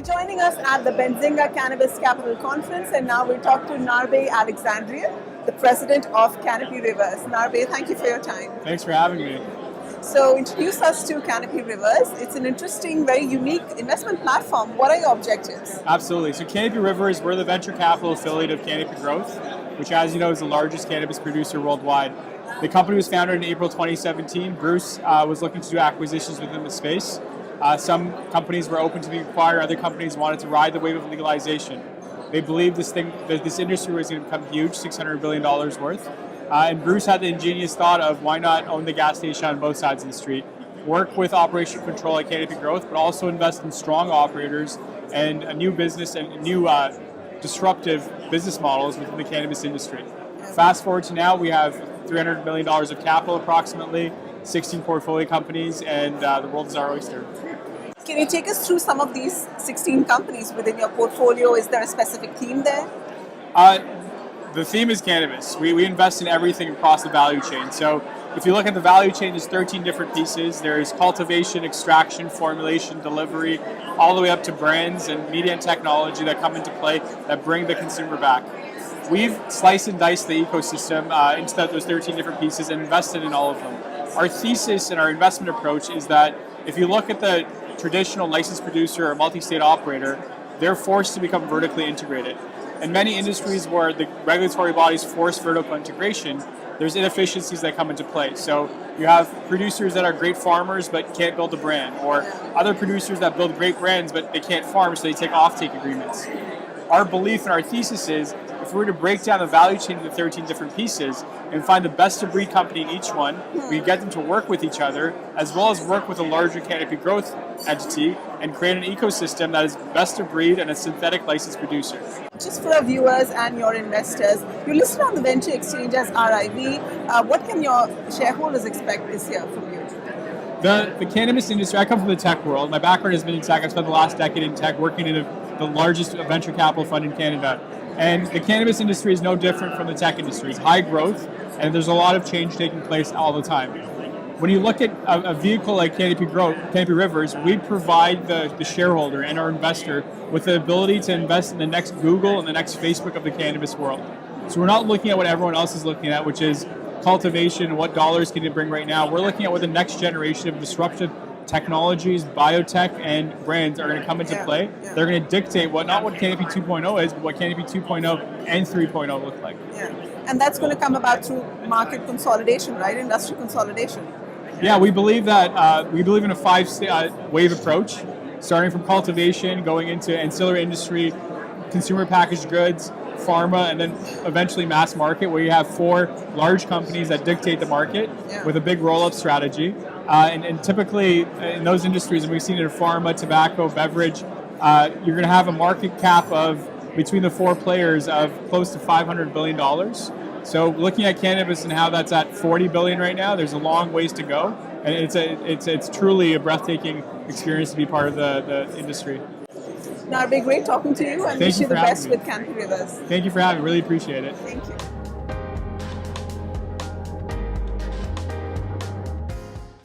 You're joining us at the Benzinga Cannabis Capital Conference, and now we'll talk to Narbé Alexandrian, the president of Canopy Rivers. Narbé, thank you for your time. Thanks for having me. So introduce us to Canopy Rivers. It's an interesting, very unique investment platform. What are your objectives? Absolutely. So Canopy Rivers, we're the venture capital affiliate of Canopy Growth, which, as you know, is the largest cannabis producer worldwide. The company was founded in April 2017. Bruce was looking to do acquisitions within the space. Some companies were open to being acquired. Other companies wanted to ride the wave of legalization. They believed this industry was going to become huge, $600 billion worth. And Bruce had the ingenious thought of why not own the gas station on both sides of the street, work with operational control at Canopy Growth, but also invest in strong operators and a new business and new disruptive business models within the cannabis industry. Fast forward to now, we have $300 million of capital approximately, 16 portfolio companies, and the world is our oyster. Can you take us through some of these 16 companies within your portfolio? Is there a specific theme there? The theme is cannabis. We invest in everything across the value chain. So if you look at the value chain, there's 13 different pieces. There's cultivation, extraction, formulation, delivery, all the way up to brands and media and technology that come into play that bring the consumer back. We've sliced and diced the ecosystem into those 13 different pieces and invested in all of them. Our thesis and our investment approach is that if you look at the traditional licensed producer or multi-state operator, they're forced to become vertically integrated. In many industries where the regulatory bodies force vertical integration, there's inefficiencies that come into play. So you have producers that are great farmers but can't build a brand, or other producers that build great brands but they can't farm, so they take offtake agreements. Our belief and our thesis is if we were to break down the value chain into 13 different pieces and find the best of breed company in each one, we get them to work with each other as well as work with a larger Canopy Growth entity and create an ecosystem that is best of breed and a synthetic licensed producer. Just for our viewers and your investors, you're listed on the venture exchange as RIV. What can your shareholders expect this year from you? The cannabis industry, I come from the tech world. My background has been in tech. I've spent the last decade in tech working in the largest venture capital fund in Canada. And the cannabis industry is no different from the tech industry. It's high growth, and there's a lot of change taking place all the time. When you look at a vehicle like Canopy Rivers, we provide the shareholder and our investor with the ability to invest in the next Google and the next Facebook of the cannabis world. So we're not looking at what everyone else is looking at, which is cultivation, what dollars can you bring right now. We're looking at what the next generation of disruptive technologies, biotech, and brands are going to come into play. They're going to dictate not what Canopy 2.0 is, but what Canopy 2.0 and 3.0 look like. Yeah, and that's going to come about through market consolidation, right? Industry consolidation. Yeah, we believe that we believe in a five-wave approach, starting from cultivation, going into ancillary industry, consumer packaged goods, pharma, and then eventually mass market, where you have four large companies that dictate the market with a big roll-up strategy. And typically in those industries, and we've seen it in pharma, tobacco, beverage, you're going to have a market cap of between the four players of close to $500 billion. So looking at cannabis and how that's at $40 billion right now, there's a long ways to go. And it's truly a breathtaking experience to be part of the industry. Narbé, great talking to you, and wish you the best with Canopy Rivers. Thank you for having me. Really appreciate it. Thank you.